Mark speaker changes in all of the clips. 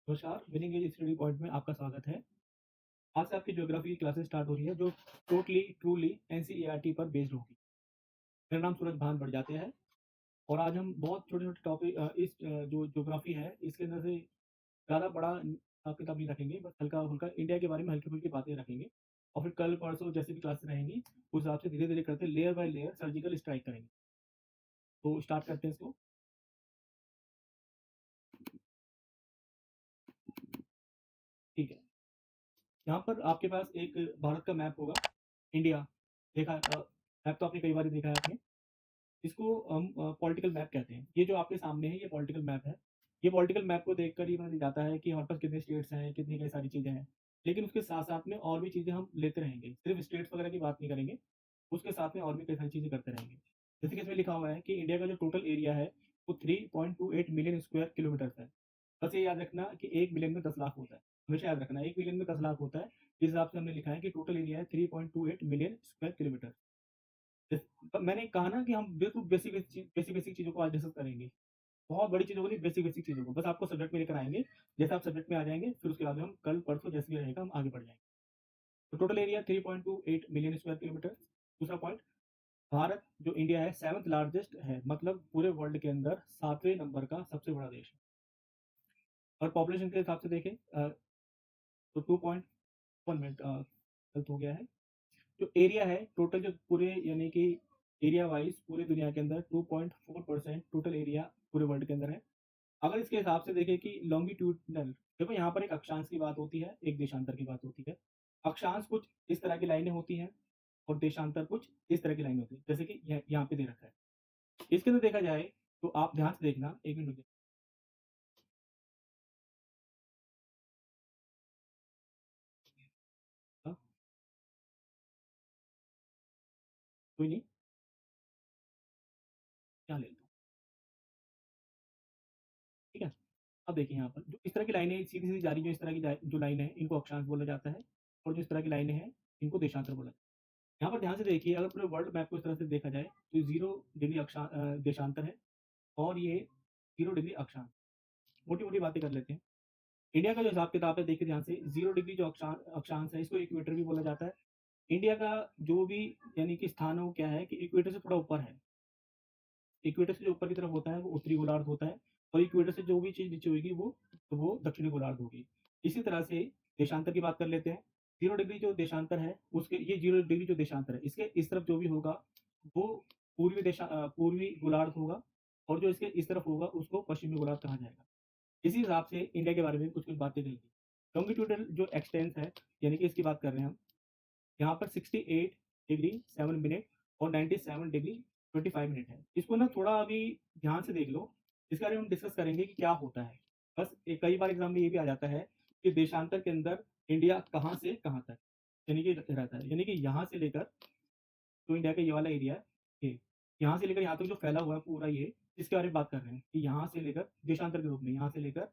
Speaker 1: नमस्कार, winning as study point में आपका स्वागत है। आज से आपकी ज्योग्राफी की क्लासेस स्टार्ट हो रही है जो टोटली ट्रूली एनसीईआरटी पर बेस्ड होगी। मेरा नाम सूरज भान बढ़ जाते हैं और आज हम बहुत छोटे-छोटे टॉपिक जो ज्योग्राफी है इसके अंदर से ज़्यादा बड़ा किताब नहीं रखेंगे, बस हल्का-फुल्का इंडिया के बारे में हल्की-फुल्की बातें रखेंगे और फिर कल परसों जैसे भी क्लासेस रहेंगी, उस हिसाब से धीरे-धीरे करते layer by layer surgical strike करेंगे। तो स्टार्ट करते हैं इसको। ठीक है। यहाँ पर आपके पास एक भारत का मैप होगा, इंडिया देखा मैप तो आपने कई बार देखा है आपने। इसको हम पॉलिटिकल मैप कहते हैं। ये जो आपके सामने है ये पॉलिटिकल मैप है। ये पॉलिटिकल मैप को देखकर ही पता जाता है कि हमारे पास कितने स्टेट्स हैं, कितनी कई सारी चीज़ें हैं। लेकिन उसके साथ-साथ में और भी चीज़ें हम लेते रहेंगे। सिर्फ़ स्टेट्स वगैरह की बात नहीं करेंगे, उसके साथ में और भी कई सारी चीज़ें करते रहेंगे। जैसे कि इसमें लिखा हुआ है कि इंडिया का जो टोटल एरिया है, वो 3.28 मिलियन स्क्वायर किलोमीटर्स है। बस ये याद रखना कि 1 मिलियन में 10 लाख होता है। हमेशा याद रखना 1 मिलियन में 10 लाख होता है। इस हिसाब से हमने लिखा है कि टोटल एरिया है 3.28 मिलियन स्क्वायर किलोमीटर। मैंने कहा ना कि हम बिल्कुल बेसिक-बेसिक चीज़ों को आज डिस्कस करेंगे। बहुत बड़ी चीज़ों को नहीं, बेसिक-बेसिक चीज़ों को। बस आपको सब्जेक्ट में लेकर आएँगे। जैसे आप सब्जेक्ट में आ जाएँगे, फिर उसके बाद में हम कल, परसों जैसे भी रहेगा हम आगे बढ़ जाएँगे। तो total area 3.28 million square kilometre. दूसरा पॉइंट, भारत जो इंडिया है 7th लार्जेस्ट है, मतलब पूरे वर्ल्ड के अंदर 7वें नंबर का सबसे बड़ा देश है। और पॉपुलेशन के हिसाब से देखें तो 2.1 मिनट गलत हो गया है। जो एरिया है टोटल जो पूरे यानी कि एरिया वाइज पूरी दुनिया के अंदर 2.4% टोटल एरिया पूरे वर्ल्ड के अंदर है। अगर इसके हिसाब से देखें कि लॉन्गिट्यूडनल, देखो यहाँ पर एक अक्षांश की बात होती है, एक देशांतर की बात होती है। अक्षांश कुछ इस तरह की लाइनें होती हैं और देशांतर कुछ इस तरह की लाइनें होती है, जैसे कि यहाँ पे दे रखा है। इसके अंदर देखा जाए तो आप ध्यान से देखना, एक मिनट रुकिए। हाँ, कोई नहीं, क्या ले लेता हूँ, ठीक है। अब देखिए यहाँ पर जो इस तरह की लाइनें सीधी सीधी जा रही जो इस तरह की जो लाइन है इनको अक्षांश बोला जाता है और जो इस तरह की लाइनें हैं इनको देशांतर बोला जाता है। यहाँ पर ध्यान से देखिए, अगर पूरे वर्ल्ड मैप को इस तरह से देखा जाए तो 0 डिग्री देशांतर है और ये 0 डिग्री अक्षांश। मोटी मोटी बातें कर लेते हैं। इंडिया का जो हिसाब किताब है देखिए ध्यान से, 0 डिग्री जो अक्षांश है इसको इक्वेटर भी बोला जाता है। इंडिया का जो भी यानी कि स्थान है वो क्या है कि इक्वेटर से थोड़ा ऊपर है। इक्वेटर से जो ऊपर की तरफ होता है वो उत्तरी गोलार्ध होता है और इक्वेटर से जो भी चीज़ नीचे होगी वो दक्षिणी गोलार्ध होगी। इसी तरह से देशांतर की बात कर लेते हैं। 0 डिग्री जो देशांतर है उसके ये 0 डिग्री जो देशांतर है इसके इस तरफ जो भी होगा वो पूर्वी गोलार्ध होगा और जो इसके इस तरफ होगा उसको पश्चिमी गोलार्ध कहा जाएगा। इसी हिसाब से इंडिया के बारे में कुछ कुछ बातें कही गई। लॉन्गिट्यूडल जो एक्सटेंस है यानी कि इसकी बात कर रहे हैं हम, यहाँ पर 68 डिग्री 7 मिनट और 97 डिग्री 25 मिनट है। इसको ना थोड़ा अभी ध्यान से देख लो, इसके बारे में हम डिस्कस करेंगे कि क्या होता है। बस कई बार एग्जाम में ये भी आ जाता है कि देशांतर के अंदर इंडिया कहाँ से कहाँ तक यानी कि रहता है, यानी कि यहाँ से लेकर जो इंडिया का ये वाला एरिया है, ये यहाँ से लेकर यहाँ तक जो फैला हुआ है पूरा ये, इसके बारे में बात कर रहे हैं कि यहाँ से लेकर देशांतर के रूप में यहाँ से लेकर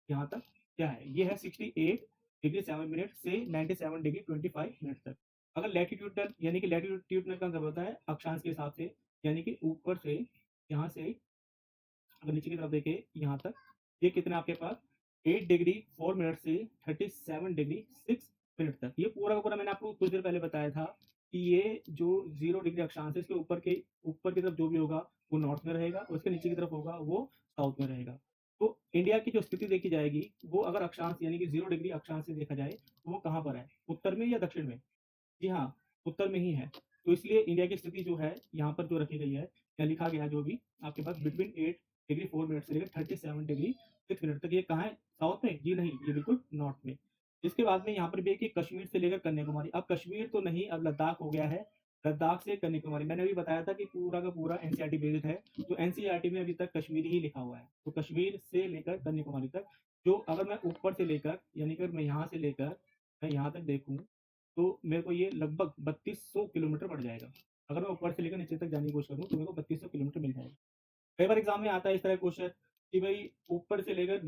Speaker 1: यहाँ तक क्या है, ये है 68 डिग्री 7 मिनट से 97 डिग्री 25 मिनट तक। अगर लैटिट्यूडनल यानी कि लैटिट्यूडनल का मतलब होता है अक्षांश के हिसाब से, यानी कि ऊपर से यहाँ से अगर नीचे की तरफ देखें यहाँ तक, ये कितना आपके पास 8 डिग्री 4 मिनट से 37 डिग्री 6 मिनट तक। ये पूरा का पूरा मैंने आपको कुछ देर पहले बताया था कि ये जो 0 डिग्री अक्षांश है इसके ऊपर की तरफ जो भी होगा वो नॉर्थ में रहेगा और उसके नीचे की तरफ होगा वो साउथ में रहेगा। तो इंडिया की जो स्थिति देखी जाएगी वो अगर अक्षांश यानी कि 0 डिग्री अक्षांश से देखा जाए तो वो कहाँ पर है, उत्तर में या दक्षिण में? जी हाँ, उत्तर में ही है। तो इसलिए इंडिया की स्थिति जो है, यहाँ पर जो रखी गई है या लिखा गया है जो भी आपके पास बिटवीन 8 डिग्री 4 मिनट से लेकर 37 डिग्री 6 मिनट तक, ये कहाँ है? साउथ में? जी नहीं, ये बिल्कुल नॉर्थ में। इसके बाद में यहाँ पर भी है कि कश्मीर से लेकर कन्याकुमारी। अब कश्मीर तो नहीं, अब लद्दाख हो गया है। लद्दाख से कन्याकुमारी, मैंने अभी बताया था कि पूरा का पूरा एनसीईआरटी बेस्ड है, तो एनसीईआरटी में अभी तक कश्मीर ही लिखा हुआ है। तो कश्मीर से लेकर कन्याकुमारी तक, जो अगर मैं ऊपर से लेकर यानी कि मैं यहाँ से लेकर मैं यहाँ तक देखूँ तो मेरे को ये लगभग 3200 किलोमीटर पड़ जाएगा। अगर मैं ऊपर से लेकर नीचे तक जाने की कोशिश करूँ तो मेरे को 3200 किलोमीटर मिल जाएगा। कई बार एग्ज़ाम में आता है इस तरह का क्वेश्चन कि भई ऊपर से लेकर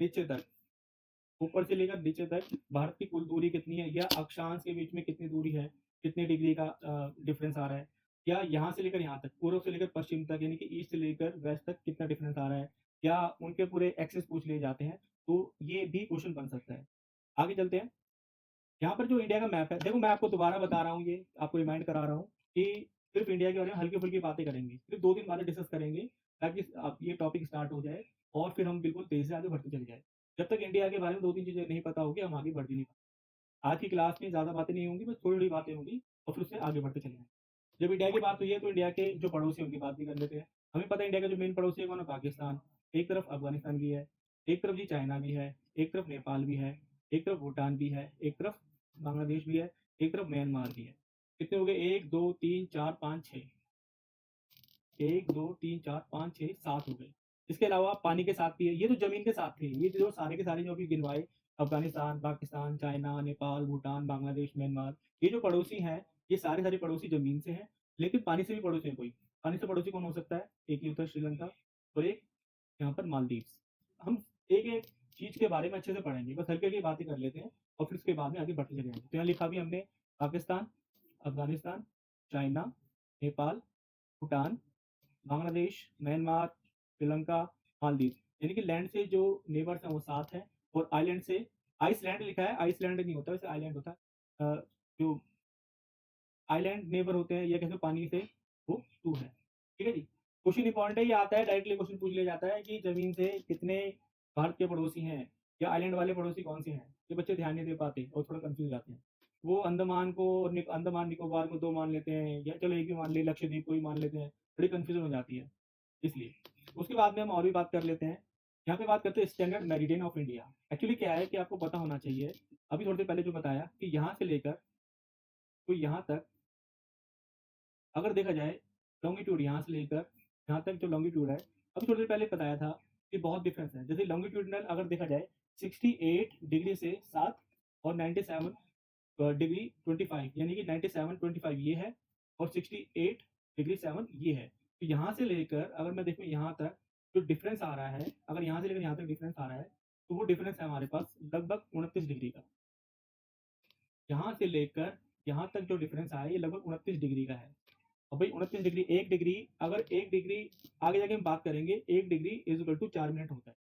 Speaker 1: नीचे तक भारत की कुल दूरी कितनी है, या अक्षांश के बीच में कितनी दूरी है, कितने डिग्री का डिफरेंस आ रहा है, या यहाँ से लेकर यहाँ तक, पूर्व से लेकर पश्चिम तक यानी कि ईस्ट से लेकर वेस्ट तक कितना डिफरेंस आ रहा है, या उनके पूरे एक्सेस पूछ लिए जाते हैं। तो ये भी क्वेश्चन बन सकता है। आगे चलते हैं। यहाँ पर जो इंडिया का मैप है, देखो मैं आपको दोबारा बता रहा हूँ, ये आपको रिमाइंड करा रहा हूँ कि सिर्फ इंडिया के बारे में हल्की-फुल्की बातें करेंगे। सिर्फ 2-3 बातें डिस्कस करेंगे ताकि आप ये टॉपिक स्टार्ट हो जाए और फिर हम बिल्कुल तेज़ी से आगे बढ़ते चले जाएँ। जब तक इंडिया के बारे में 2-3 चीज़ें नहीं पता होगी, हम आगे बढ़ भी नहीं पाएँगे। आज की क्लास में ज़्यादा बातें नहीं होंगी, बस थोड़ी-थोड़ी बातें होंगी और फिर उससे आगे बढ़ते चले जाएँगे। जब इंडिया की बात हुई है तो इंडिया के जो पड़ोसी हैं उनकी बात भी कर लेते हैं। हमें पता है इंडिया का जो मेन पड़ोसी है कौन है? पाकिस्तान। एक तरफ अफ़गानिस्तान भी है, एक तरफ जी चाइना भी है, एक तरफ नेपाल भी है, एक तरफ भूटान भी है, एक तरफ बांग्लादेश भी है, एक तरफ म्यांमार भी है। कितने हो गए? 1, 2, 3, 4, 5, 6। 1, 2, 3, 4, 5, 6, 7 हो गए। इसके अलावा पानी के साथ भी है। ये तो ज़मीन के साथ थे। ये जो सारे के सारे जो अभी गिनवाए, अफ़गानिस्तान, पाकिस्तान, चाइना, नेपाल, भूटान, बांग्लादेश, म्यांमार, ये जो पड़ोसी हैं, ये सारे पड़ोसी ज़मीन से हैं, लेकिन पानी से भी पड़ोसी हैं कोई। पानी से पड़ोसी कौन हो सकता है? एक ये होता है श्रीलंका और एक यहाँ पर मालदीव्स। हम एक-एक चीज़ के बारे में अच्छे से पढ़ेंगे, बस हल्की-हल्की बातें कर लेते हैं और फिर उसके बाद में आगे बढ़ते चले जाएँगे। तो यहाँ लिखा भी हमने पाकिस्तान, अफ़गानिस्तान, चाइना, नेपाल, भूटान, बांग्लादेश, म्यांमार, श्रीलंका, मालदीव। यानी कि लैंड से जो नेबर्स हैं वो 7 हैं और आइलैंड से आइसलैंड लिखा है, आइसलैंड नहीं होता, वैसे आइलैंड होता है। जो आइलैंड नेबर होते हैं या कह लो पानी से वो 2 है। ठीक है जी? क्वेश्चन इंपॉर्टेंट है, ये आता है डायरेक्टली क्वेश्चन पूछ लिया जाता है कि ज़मीन से कितने भारत के पड़ोसी हैं या आइलैंड वाले पड़ोसी कौन से हैं? ये बच्चे ध्यान नहीं दे पाते और थोड़ा कन्फ्यूज़ हो जाते हैं। वो अंडमान को अंडमान निकोबार को 2 मान लेते हैं या चलो 1 भी मान ले, लक्षद्वीप को ही मान लेते हैं। बड़ी कन्फ्यूज़न हो जाती है, इसलिए। उसके बाद में हम और भी बात कर लेते हैं। यहाँ पे बात करते हैं standard meridian of India. Actually क्या है कि आपको पता होना चाहिए, अभी थोड़ी देर पहले जो बताया कि यहाँ से लेकर तो यहाँ तक अगर देखा जाए लॉन्गिट्यूड यहाँ से लेकर यहाँ तक जो लॉन्गिट्यूड है, अभी थोड़ी देर पहले बताया था कि बहुत डिफरेंस है। जैसे लॉन्गिट्यूडिनल अगर देखा जाए 68 डिग्री से 7 और 97 डिग्री 25 यानी कि 97 25 ये है और 68 डिग्री 7 ये है। तो यहाँ से लेकर अगर मैं देखूँ यहाँ तक जो डिफरेंस आ रहा है, अगर यहाँ से लेकर यहाँ तक डिफरेंस आ रहा है, तो वो डिफरेंस है हमारे पास लगभग 29 डिग्री का। यहाँ से लेकर यहाँ तक जो डिफरेंस आया ये लगभग 29 डिग्री का है। और भाई 29 डिग्री 1 डिग्री, अगर 1 डिग्री आगे जाके हम बात करेंगे, 1 degree is equal to 4 minute होता है।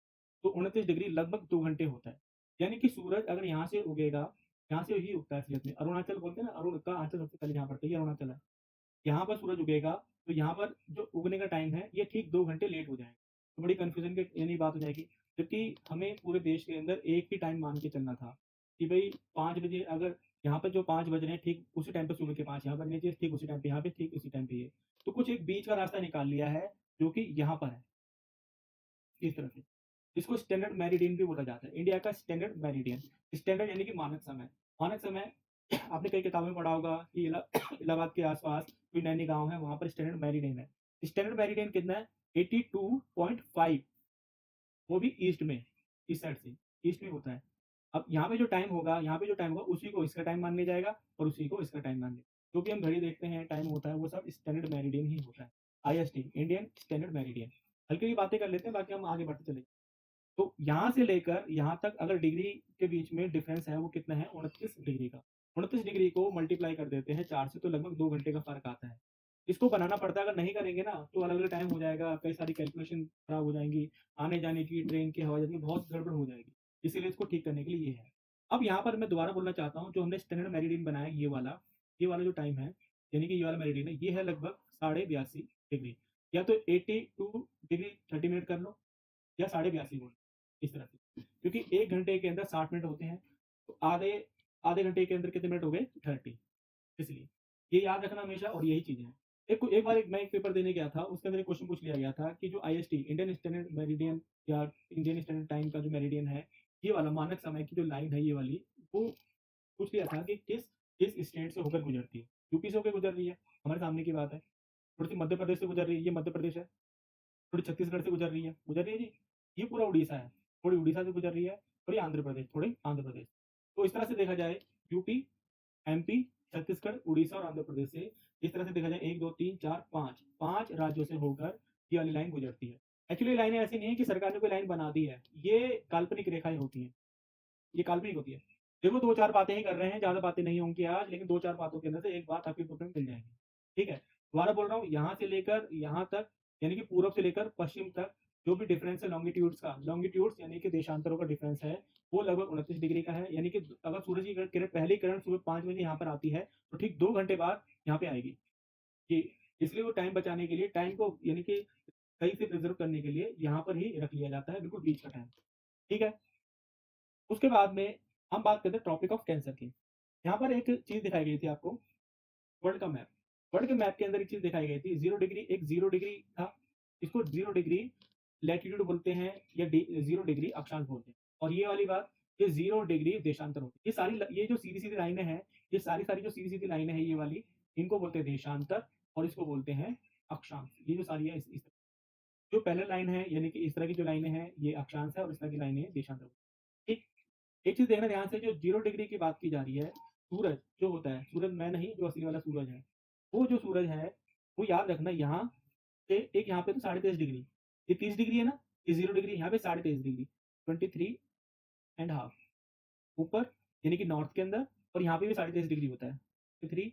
Speaker 1: तो 29 डिग्री लगभग 2 घंटे होता है। यानी कि सूरज अगर यहाँ से उगेगा, यहाँ से ही उगता है असलियत में। अरुणाचल बोलते हैं ना, अरुण का आंचल सबसे पहले यहाँ पड़ता है, ये अरुणाचल है। यहाँ पर सूरज उगेगा, तो यहाँ पर जो उगने का टाइम है, ये ठीक 2 घंटे लेट हो जाएगा। तो बड़ी कन्फ्यूज़न की यानी बात हो जाएगी। जबकि हमें पूरे देश के अंदर एक ही टाइम मान के चलना था, कि भई 5 बजे अगर यहाँ पर जो 5 बज रहे हैं, ठीक उसी टाइम पे सुबह के 5 यहाँ बनने चाहिए, ठीक उसी टाइम पे यहाँ पे, ठीक उसी टाइम पे ये। तो कुछ एक बीच का रास्ता निकाल लिया है, जो कि यहाँ पर है, इस तरह से। इसको स्टैंडर्ड मेरिडियन भी बोला जाता है, इंडिया का स्टैंडर्ड मेरिडियन। स्टैंडर्ड यानी कि मानक समय। मानक समय आपने कई किताबों में पढ़ा होगा कि इलाहाबाद के आस-पास कोई नैनी गाँव है, वहाँ पर स्टैंडर्ड मेरिडियन है। स्टैंडर्ड मेरिडियन कितना है? 82.5, वो भी ईस्ट में, इस साइड से, ईस्ट में होता है। अब यहाँ पे जो टाइम होगा, यहाँ पे जो टाइम होगा, उसी को इसका टाइम मान लिया जाएगा और उसी को इसका टाइम मान लिया। जो भी हम घड़ी देखते हैं, टाइम होता है, वो सब स्टैंडर्ड मेरिडियन ही होता है। IST, Indian standard meridian. हल्की-हल्की बातें कर लेते हैं, बाकी हम आगे बढ़ते चले। तो यहाँ से लेकर यहाँ तक अगर डिग्री के बीच में डिफरेंस है, वो कितना है? 29 डिग्री का। 29 डिग्री को मल्टीप्लाई कर देते हैं 4 से, तो लगभग 2 घंटे का फ़र्क आता है। इसको बनाना पड़ता है, अगर नहीं करेंगे ना, तो अलग-अलग टाइम हो जाएगा, कई सारी कैलकुलेशन खराब हो जाएँगी, आने-जाने की, ट्रेन की, हवाई जहाज़ की बहुत गड़बड़ हो जाएगी। इसीलिए इसको ठीक करने के लिए ये है। अब यहाँ पर मैं दोबारा बोलना चाहता हूँ, जो हमने स्टैंडर्ड मेरिडियन बनाया है ये वाला जो टाइम है, यानी कि ये वाला मेरिडियन है, ये है लगभग 82.5 डिग्री। या तो 82 डिग्री 30 मिनट कर लो या 82.5 बोलो, इस तरह से। क्योंकि 1 घंटे के अंदर 60 मिनट होते हैं, तो आधे आधे घंटे के अंदर कितने मिनट हो गए? 30, इसलिए। ये याद रखना हमेशा और यही चीज़ें हैं। एक बार मैं एक पेपर देने गया था, उसके अंदर एक क्वेश्चन पूछ लिया गया था कि जो आईएसटी, इंडियन स्टैंडर्ड मेरिडियन या इंडियन स्टैंडर्ड टाइम का जो मेरिडियन है, ये वाला मानक समय की जो लाइन है ये वाली, वो पूछ लिया था कि किस स्टेट से होकर गुजरती है। यूपी से होकर गुजर रही है, हमारे सामने की बात है। थोड़ी-सी मध्य प्रदेश से गुजर रही है, ये मध्य प्रदेश है। थोड़ी छत्तीसगढ़ से गुजर रही है जी। ये पूरा उड़ीसा है, थोड़ी उड़ीसा से गुजर रही है और ये आंध्र प्रदेश, थोड़ी आंध्र प्रदेश। तो इस तरह से देखा जाए यूपी, एमपी, छत्तीसगढ़, उड़ीसा और आंध्र प्रदेश से इस तरह से देखा जाए 1, 2, 3, 4, 5 राज्यों से होकर ये वाली लाइन गुजरती है। एक्चुअली लाइनें ऐसी नहीं है कि सरकार ने कोई लाइन बना दी है, ये काल्पनिक रेखाएँ होती हैं, ये काल्पनिक होती है। देखो 2-4 बातें ही कर रहे हैं, ज़्यादा बातें नहीं होंगी आज, लेकिन 2-4 बातों के अंदर से एक बात आपके पेपर में मिल जाएगी। ठीक है? दोबारा बोल रहा हूँ, यहाँ से लेकर यहाँ तक यानी कि पूरब से लेकर पश्चिम तक जो भी डिफरेंस है लॉन्गिट्यूड्स का, लॉन्गिट्यूड्स यानी कि देशांतरों का डिफरेंस है, वो लगभग 29 डिग्री का है। यानी कि अगर सूरज की किरण पहली किरण सुबह 5 बजे यहाँ पर आती है, तो ठीक 2 घंटे बाद यहाँ पे आएगी। जी, इसलिए वो टाइम बचाने के लिए, टाइम को यानी कि सही से प्रिज़र्व करने के लिए यहाँ पर ही रख लिया जाता है, बिल्कुल बीच का टाइम। ठीक है? उसके बाद में हम बात करते हैं ट्रॉपिक ऑफ कैंसर की। यहाँ पर एक चीज़ दिखाई गई थी आपको, वर्ल्ड का मैप। वर्ल्ड के मैप के अंदर एक चीज़ दिखाई गई थी, 0 डिग्री, एक 0 डिग्री था। इसको 0 डिग्री लैटीट्यूड बोलते हैं या 0 डिग्री अक्षांश बोलते हैं। और ये वाली बात, ये 0 डिग्री देशांतर होती है। ये जो सीधी-सीधी लाइनें हैं, ये सारी-सारी जो सीधी-सीधी लाइनें हैं ये वाली, इनको बोलते हैं देशांतर और इसको बोलते हैं अक्षांश। ये जो सारी है इस जो पैरेलल लाइन है यानी कि इस तरह की जो लाइनें हैं, ये अक्षांश है और इस तरह की लाइनें देशांतर। ठीक, एक चीज़ देखना ध्यान से, जो 0 डिग्री की बात की जा रही है, सूरज जो होता है, सूरज मैं नहीं, जो असली वाला सूरज है, वो जो सूरज है, वो याद रखना यहाँ से एक यहाँ पे तो 23.5 डिग्री, ये 30 डिग्री है ना, ये 0 डिग्री, यहाँ पे 23.5 डिग्री, 23 एंड हाफ ऊपर यानी कि नॉर्थ के अंदर, और यहाँ पे भी 23.5 डिग्री होता है, 23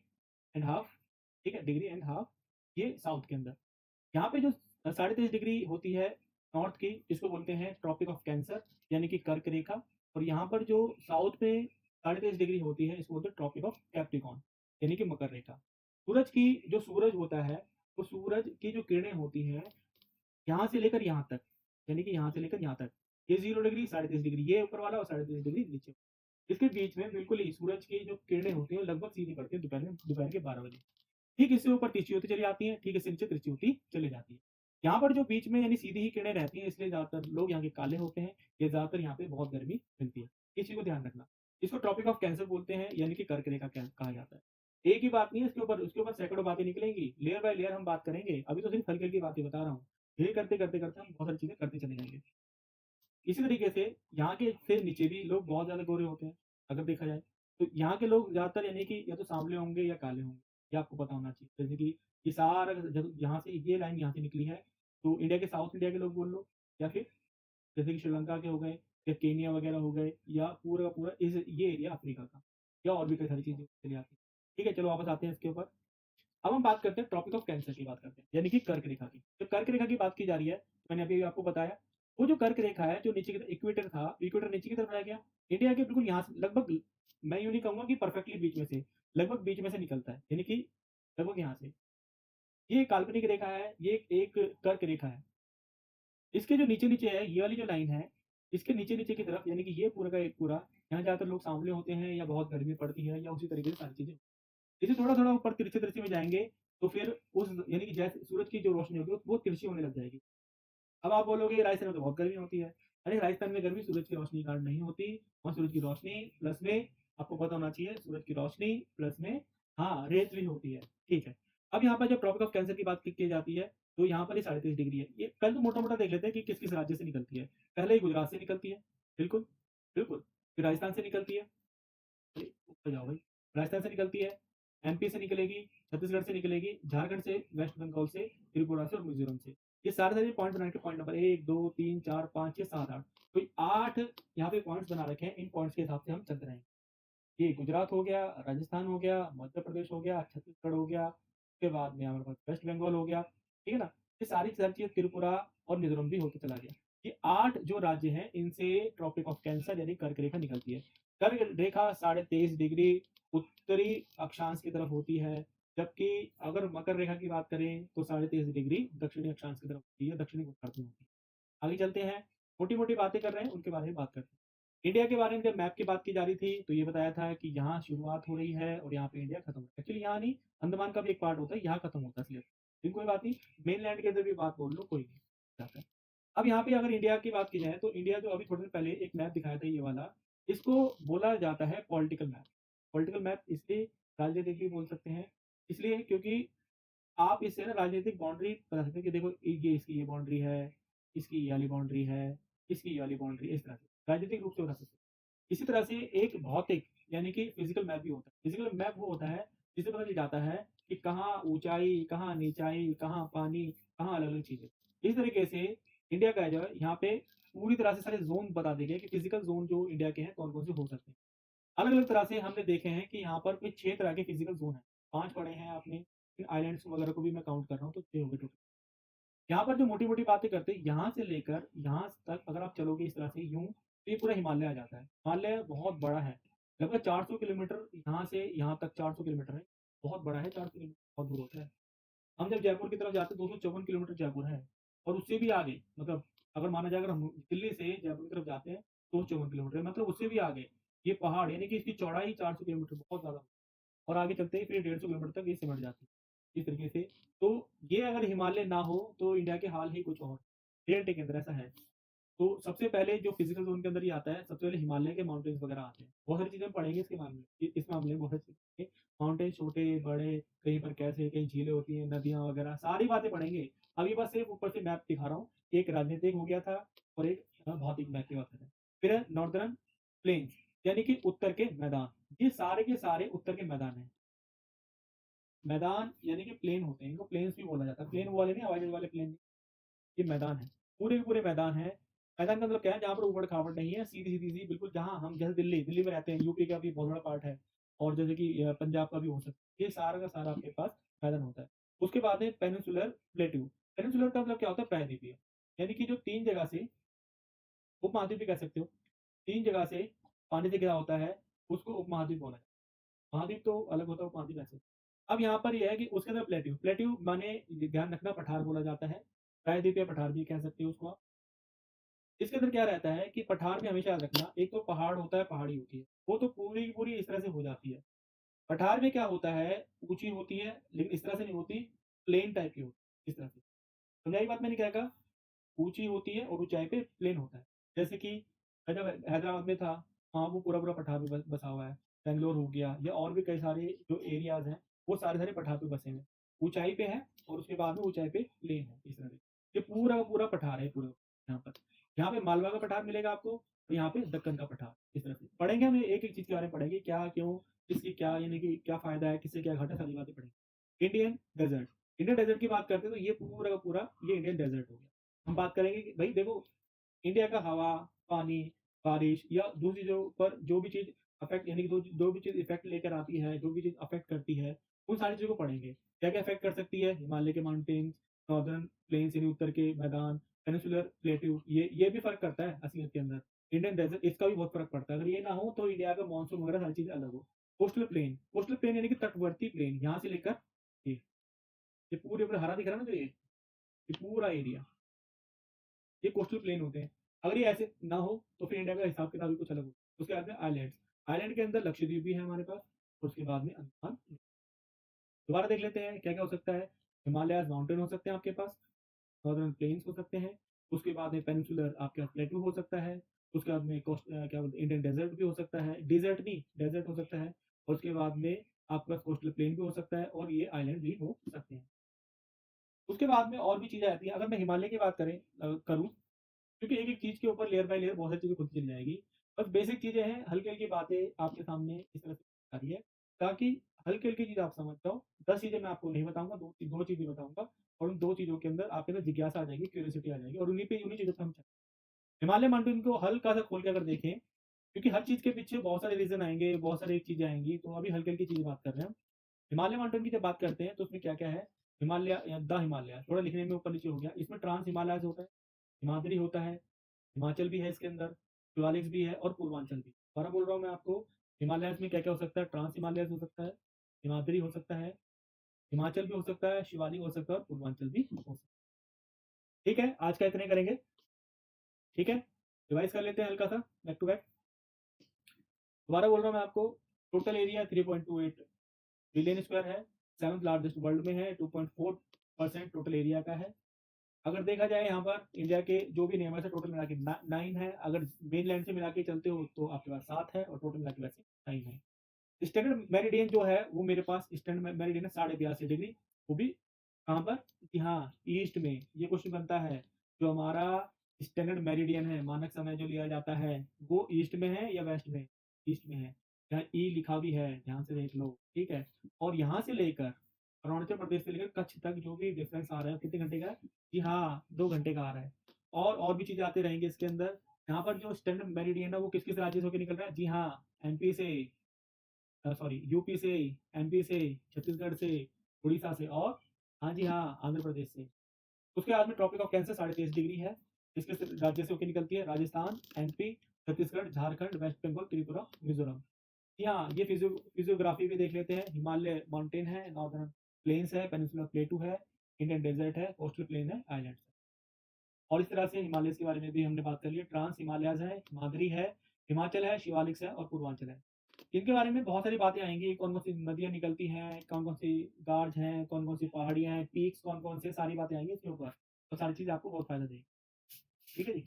Speaker 1: एंड हाफ, ठीक है, डिग्री एंड हाफ, ये साउथ के अंदर। यहाँ पे जो 23.5 डिग्री होती है नॉर्थ की, इसको बोलते हैं ट्रॉपिक ऑफ कैंसर यानी कि कर्क रेखा। और यहाँ पर जो साउथ में 23.5 डिग्री होती है, इसको बोलते हैं ट्रॉपिक ऑफ कैप्रिकॉर्न यानी कि मकर रेखा। सूरज की जो सूरज होता है, तो सूरज की जो किरणें होती हैं, यहाँ से लेकर यहाँ तक, यानी कि यहाँ से लेकर यहाँ तक, ये 0 डिग्री, 23.5 डिग्री ये ऊपर वाला और 23.5 डिग्री नीचे। इसके बीच में बिल्कुल ही सूरज की जो किरणें होती हैं, लगभग सीधी पड़ती है दोपहर के 12 बजे। ठीक इससे ऊपर तिरछी होती चली आती हैं, ठीक इससे नीचे तिरछी होती चली जाती है। यहाँ पर जो बीच में यानी सीधी ही किरणें रहती हैं, इसलिए ज़्यादातर लोग यहाँ के काले होते हैं, ये ज़्यादातर यहाँ पे बहुत गर्मी मिलती है। इस चीज़ को ध्यान रखना। इसको ट्रॉपिक ऑफ कैंसर बोलते हैं, यानी कि कर्क रेखा कहा जाता है। एक ही बात नहीं है इसके ऊपर सैकड़ों बातें निकलेंगी, लेयर बाय लेयर हम बात करेंगे। अभी तो सिर्फ हल्की-हल्की बातें बता रहा हूँ। यही करते-करते हम बहुत सारी चीज़ें करते चले जाएँगे। इसी तरीके से यहाँ के से नीचे भी लोग बहुत ज़्यादा गोरे होते हैं, अगर देखा जाए। तो यहाँ के लोग ज़्यादातर यानी कि या तो सांवले होंगे या काले होंगे, ये आपको पता होना चाहिए। जैसे कि ये सारा जब यहाँ से ये लाइन यहाँ से निकली है, तो इंडिया के साउथ इंडिया के लोग बोल लो, या फिर जैसे कि श्रीलंका के हो गए, या केनिया वगैरह हो गए, या पूरा का पूरा ये एरिया अफ्रीका का, या और भी कई सारी चीज़ें चली आती हैं। ठीक है, चलो वापस आते हैं इसके ऊपर। अब हम बात करते हैं ट्रॉपिक ऑफ कैंसर की बात करते हैं, यानी कि कर्क रेखा की। जब कर्क रेखा की बात की जा रही है, मैंने अभी आपको बताया, वो जो कर्क रेखा है, जो नीचे की इक्वेटर था, इक्वेटर नीचे की तरफ रह गया। इंडिया के बिल्कुल यहाँ से लगभग, मैं यूँ नहीं कहूँगा कि परफेक्टली बीच में से, लगभग बीच में से निकलता है, यानी कि लगभग यहाँ से। ये काल्पनिक रेखा है, ये एक कर्क रेखा है। इसके जो नीचे-नीचे है, ये वाली जो लाइन है, इसके नीचे-नीचे की तरफ, यानी कि ये पूरा का एक पूरा, यहाँ ज़्यादातर लोग सांवले होते हैं, या बहुत गर्मी पड़ती है, या उसी तरीके से सारी चीज़ें। जैसे थोड़ा-थोड़ा ऊपर तिरछे-तिरछे में जाएँगे, तो फिर उस यानी कि जैसे सूरज की जो रोशनी होगी, वो तिरछी होने लग जाएगी। अब आप बोलोगे राजस्थान में तो बहुत गर्मी होती है। अरे राजस्थान में गर्मी सूरज की रोशनी के कारण नहीं होती। वहाँ सूरज की रोशनी प्लस में, आपको पता होना चाहिए, सूरज की रोशनी प्लस में हाँ, रेज़ भी होती है। ठीक है। अब यहाँ पर जब ट्रॉपिक ऑफ कैंसर की बात की जाती है, तो यहाँ पर ये 23.5 डिग्री है। ये पहले तो मोटा-मोटा देख लेते हैं कि किस-किस राज्य से निकलती है। पहले ये गुजरात से निकलती है, बिल्कुल, बिल्कुल। फिर राजस्थान से निकलती है, अरे ऊपर जाओ भाई। राजस्थान से निकलती है, एमपी से निकलेगी, छत्तीसगढ़ से निकलेगी, झारखंड से, वेस्ट बंगाल से, त्रिपुरा से और मिज़ोरम से। ये सारे पॉइंट बना के पॉइंट नंबर 1, 2, 3, 4, 5, 6, 7, 8, तो 8 यहाँ पे पॉइंट्स बना रखे हैं। इन पॉइंट्स के हिसाब से हम चलते रहेंगे। ये गुजरात हो गया, राजस्थान हो गया, मध्य प्रदेश हो गया, छत्तीसगढ़ हो गया, उसके बाद में हमारे पास वेस्ट बंगाल हो गया, ठीक है ना? ये सारी चीज़ें त्रिपुरा और मिज़ोरम भी होके चला गया। ये 8 जो राज्य हैं, इनसे ट्रॉपिक ऑफ कैंसर यानी कर्क रेखा निकलती है। कर्क रेखा 23.5 डिग्री उत्तरी अक्षांश की तरफ होती है, जबकि अगर मकर रेखा की बात करें, तो 23.5 डिग्री दक्षिणी अक्षांश की तरफ होती है, दक्षिणी गोलार्ध में होती है। आगे चलते हैं, मोटी-मोटी बातें कर रहे हैं, उनके बारे में बात करते हैं। इंडिया के बारे में जब मैप की बात की जा रही थी, तो ये बताया था कि यहाँ शुरुआत हो रही है और यहाँ पे इंडिया खत्म हो रहा है। एक्चुअली यहाँ नहीं, अंडमान का भी एक पार्ट होता है, यहाँ खत्म होता है सिर्फ। लेकिन कोई बात नहीं, मेनलैंड के अंदर भी बात बोल लो, कोई नहीं जाता है। अब यहाँ पे अगर इंडिया की बात की जाए, तो इंडिया जो अभी थोड़ी देर पहले एक मैप दिखाया था, ये वाला, इसको बोला जाता है पॉलिटिकल मैप। पॉलिटिकल मैप इसलिए, राजनीतिक भी बोल सकते हैं, इसलिए क्योंकि आप इससे ना राजनीतिक बाउंड्री बता सकते हैं कि देखो ये इसकी ये बाउंड्री है, इसकी ये वाली बाउंड्री है, इसकी ये वाली बाउंड्री है, इस तरह से राजनीतिक रूप से बता सकते हैं। इसी तरह से एक भौतिक यानी कि फिजिकल मैप भी होता है। फिजिकल मैप वो होता है जिससे पता चल जाता है कि कहाँ ऊंचाई, कहाँ नीचाई, कहाँ पानी, कहाँ अलग अलग चीजें। इस तरीके से इंडिया का जो है यहाँ पे पूरी तरह से सारे जोन बता दिए गए कि फिजिकल जोन जो इंडिया के हैं कौन कौन से हो सकते हैं। अलग अलग तरह से हमने देखे हैं कि यहाँ पर कोई 6 तरह के फिजिकल जोन है। 5 पढ़े हैं आपने, आइलैंड्स वगैरह को भी मैं काउंट कर रहा हूँ, तो 6 हो गए टोटल। यहाँ पर जो मोटी-मोटी बातें करते हैं, यहाँ से लेकर यहाँ तक अगर आप चलोगे इस तरह से यूँ, तो ये पूरा हिमालय आ जाता है। हिमालय बहुत बड़ा है, लगभग 400 किलोमीटर यहाँ से यहाँ तक 400 किलोमीटर है। बहुत बड़ा है, 400 किलोमीटर बहुत दूर होता है। हम जब जयपुर की तरफ जाते हैं 254 किलोमीटर जयपुर है और उससे भी आगे मतलब अगर माना जाए अगर हम दिल्ली से जयपुर की तरफ जाते हैं 254 किलोमीटर मतलब उससे भी आगे। ये पहाड़ यानी कि इसकी चौड़ाई 400 किलोमीटर बहुत ज़्यादा और आगे चलते ही फिर 150 किलोमीटर तक ये सिमट जाती है। इस तरीके से तो ये अगर हिमालय ना हो तो इंडिया के हाल ही कुछ और। रियलिटी के अंदर ऐसा है। तो सबसे पहले जो फिजिकल ज़ोन के अंदर ये आता है, सबसे पहले हिमालय के माउंटेन्स वगैरह आते हैं। बहुत सारी चीज़ें हम पढ़ेंगे इसके मामले में इस मामले में बहुत सारी चीज़ें माउंटेन छोटे, बड़े, कहीं पर कैसे, कहीं झीलें होती हैं, नदियाँ वगैरह सारी बातें पढ़ेंगे। अभी बस सिर्फ़ ऊपर से मैप दिखा रहा हूँ। एक राजनीतिक हो गया था और एक भौतिक मैप की बात कर रहे हैं। फिर है नॉर्दर्न प्लेन्स यानी कि उत्तर के मैदान। ये सारे के सारे उत्तर के मैदान हैं। मैदान यानी कि प्लेन होते हैं, इनको प्लेन्स भी बोला जाता है। प्लेन वो वाले नहीं हवाई जहाज़ वाले प्लेन, ये मैदान है। पूरे के पूरे मैदान हैं। मैदान का मतलब क्या है जहाँ पर ऊबड़-खाबड़ नहीं है, सीधी-सीधी बिल्कुल जहाँ हम जैसे दिल्ली में रहते हैं, यूपी का भी बहुत बड़ा पार्ट है और जैसे कि पंजाब का भी हो सकता है। ये सारा का सारा आपके पास मैदान होता है। उसके बाद में पेनिनसुलर प्लेट्यू। पेनिनसुलर का मतलब क्या होता है प्रायद्वीपीय। यानी कि जो 3 जगह से उपमहाद्वीप भी कह सकते हो। 3 जगह से पानी से घिरा होता है, उसको उपमहाद्वीप बोला जाता है। महाद्वीप तो अलग होता है, उपमहाद्वीप ऐसे। अब यहाँ पर ये है कि उसके अंदर प्लेट्यू, प्लेट्यू माने ध्यान रखना पठार बोला जाता है। प्रायद्वीपीय पठार भी कह सकते हो उसको आप। इसके अंदर क्या रहता है कि पठार में हमेशा याद रखना, एक तो पहाड़ होता है, पहाड़ी होती है। वो तो पूरी की पूरी इस तरह से हो जाती है। पठार में क्या होता है, ऊँची होती है, लेकिन इस तरह से नहीं होती, प्लेन टाइप की होती है, इस तरह से। समझ आई बात मैंने क्या कहा? ऊँची होती है और ऊँचाई पे प्लेन होता है। जैसे कि मैं जब हैदराबाद में था, हाँ, वो पूरा-पूरा पठार पे बसा हुआ है। बैंगलोर हो गया या और भी कई सारे जो एरियाज़ हैं, वो सारे-सारे पठार पे बसे हुए हैं। ऊँचाई पे हैं और उसके बाद में ऊँचाई पे प्लेन है, इस तरह से। ये पूरा का पूरा पठार है पूरा यहाँ पर। यहाँ पे मालवा का पठार मिलेगा आपको और यहाँ पे दक्कन का पठार, इस तरह से। पढ़ेंगे हम एक-एक चीज़ के बारे में पढ़ेंगे, क्या, क्यों, किसकी क्या यानी कि क्या फ़ायदा है, किससे क्या घाटा, सारी बातें पढ़ेंगे। इंडियन डेज़र्ट, इंडियन डेज़र्ट की बात करते हैं तो ये पूरा का पूरा ये इंडियन डेज़र्ट हो गया। हम बात करेंगे कि भई देखो, इंडिया का हवा, पानी, बारिश या दूसरी चीज़ों पर जो भी चीज़ अफ़ेक्ट यानी कि जो भी चीज़ इफ़ेक्ट लेकर आती है, जो भी चीज़ अफ़ेक्ट करती है, उन सारी चीज़ों को पढ़ेंगे। क्या-क्या अफ़ेक्ट कर सकती है? हिमालय के माउंटेन्स, नॉर्दर्न प्लेन्स यानी उत्तर के मैदान, पेनिनसुलर प्लेट्यू ये भी फ़र्क करता है असलियत के अंदर। इंडियन डेज़र्ट इसका भी बहुत फ़र्क पड़ता है। अगर ये ना हो तो इंडिया का मानसून वगैरह सारी चीज़ें अलग हो। कोस्टल प्लेन यानी कि तटवर्ती प्लेन, यहाँ से लेकर ये, ये पूरे-पूरे हरा दिख रहा है ना जो ये पूरा एरिया। ये कोस्टल प्लेन होते हैं। अगर ये ऐसे ना हो तो फिर इंडिया का हिसाब-किताब भी कुछ अलग हो। उसके बाद में आइलैंड्स, आइलैंड के अंदर लक्षद्वीप भी है हमारे पास, और उसके बाद में अंडमान। दोबारा देख लेते हैं क्या-क्या हो सकता है। हिमालयाज़ माउंटेन हो सकते हैं आपके पास, नॉर्दर्न प्लेन्स हो सकते हैं, उसके बाद में पेनिनसुलर आपके पास प्लेट्यू हो सकता है, उसके बाद में क्या बोलते हैं इंडियन डेज़र्ट भी हो सकता है, डेज़र्ट नहीं डेज़र्ट हो सकता है, और उसके बाद में आपके पास कोस्टल प्लेन भी हो सकता है और ये आइलैंड भी हो सकते हैं। उसके बाद में और भी चीज़ें आती हैं। अगर मैं हिमालय की बात करूँ, क्योंकि एक-एक चीज़ के ऊपर लेयर बाय लेयर बहुत सारी चीज़ें खुद चल जाएगी। बस बेसिक चीज़ें हैं, हल्की-हल्की बातें आपके सामने इस तरह से आ रही है, ताकि हल्की-हल्की चीज़ आप समझ जाओ। 10 चीज़ें मैं आपको नहीं बताऊँगा, 2 चीज़ें बताऊँगा और उन 2 चीज़ों के अंदर आपके अंदर जिज्ञासा आ जाएगी, क्यूरियोसिटी आ जाएगी और उन्हीं चीज़ों पे हम चलेंगे। हिमालय माउंटेन को हल्का-सा खोल के अगर देखें, क्योंकि हर चीज़ के पीछे बहुत सारे रीज़न आएँगे, बहुत सारी चीज़ें आएँगी, तो अभी हल्की-हल्की चीज़ें बात कर रहे हैं हम। हिमालय माउंटेन की जब बात करते हैं, तो उसमें क्या-क्या है? हिमालय या द हिमालय, थोड़ा लिखने में ऊपर-नीचे हो गया। इसमें ट्रांस हिमालयाज़ होता है, हिमाद्री होता है, हिमाचल भी है इसके अंदर, शिवालिक्स भी है और पूर्वांचल भी। दोबारा बोल रहा हूँ मैं आपको, हिमालयाज़ में क्या-क्या हो सकता है? ट्रांस हिमालयाज़ हो सकता है, हिमाद्री हो सकता है, हिमाचल भी हो सकता है, शिवालिक हो सकता है और पूर्वांचल भी हो सकता है। ठीक है? आज का इतना ही करेंगे, ठीक है? रिवाइज़ कर लेते हैं हल्का-सा, बैक टू बैक। दोबारा बोल रहा हूँ मैं आपको, टोटल एरिया 3.28 बिलियन स्क्वायर है, 7th लार्जेस्ट वर्ल्ड में है, 2.4% टोटल एरिया का है। अगर देखा जाए यहाँ पर इंडिया के जो भी नेबर्स है टोटल मिला के 9 है। अगर मेनलैंड से मिला के चलते हो तो आपके पास 7 है और टोटल मिला के वैसे 9 है। स्टैंडर्ड मेरिडियन जो है वो मेरे पास स्टैंडर्ड मेरिडियन है 82.5 डिग्री। वो भी कहाँ पर? कि हाँ, ईस्ट में। ये क्वेश्चन बनता है, जो हमारा स्टैंडर्ड मेरिडियन है, मानक समय जो लिया जाता है, वो ईस्ट में है या वेस्ट में? ईस्ट में है। यहाँ ई लिखा भी है, ध्यान से देख लो, ठीक है? और यहाँ से लेकर अरुणाचल प्रदेश से लेकर कच्छ तक जो भी डिफरेंस आ रहा है, कितने घंटे का है? जी हाँ, 2 घंटे का आ रहा है। और भी चीज़ें आते रहेंगी इसके अंदर। यहाँ पर जो स्टैंडर्ड मेरिडियन है, वो किस-किस राज्य से होके निकल रहा है? जी हाँ, एमपी से, सॉरी यूपी से, एमपी से, छत्तीसगढ़ से, उड़ीसा से और हाँ जी हाँ, आंध्र प्रदेश से। उसके बाद में ट्रॉपिक ऑफ कैंसर 23.5 डिग्री है। इसके राज्य से होकर निकलती है राजस्थान, एमपी, छत्तीसगढ़, झारखंड, वेस्ट बंगाल, त्रिपुरा, मिजोरम। यहाँ ये फिजियोग्राफी भी देख लेते हैं। हिमालय माउंटेन है, नॉर्दर्न प्लेन्स है, पेनिनसुलर प्लेटू है, इंडियन डेजर्ट है, कोस्टल प्लेन है, आइलैंड्स है। और इस तरह से हिमालय के बारे में भी हमने बात कर ली है। ट्रांस हिमालयाज़ है, हिमाद्री है, हिमाचल है, शिवालिक्स है और पूर्वांचल है। इनके बारे में बहुत सारी बातें आएँगी, कौन-कौन सी नदियाँ निकलती हैं, कौन-कौन सी गार्ज हैं, कौन-कौन सी पहाड़ियाँ हैं, पीक्स कौन-कौन से, सारी बातें आएँगी इसके ऊपर। तो सारी चीज़ें आपको बहुत फ़ायदा देगी। ठीक है जी?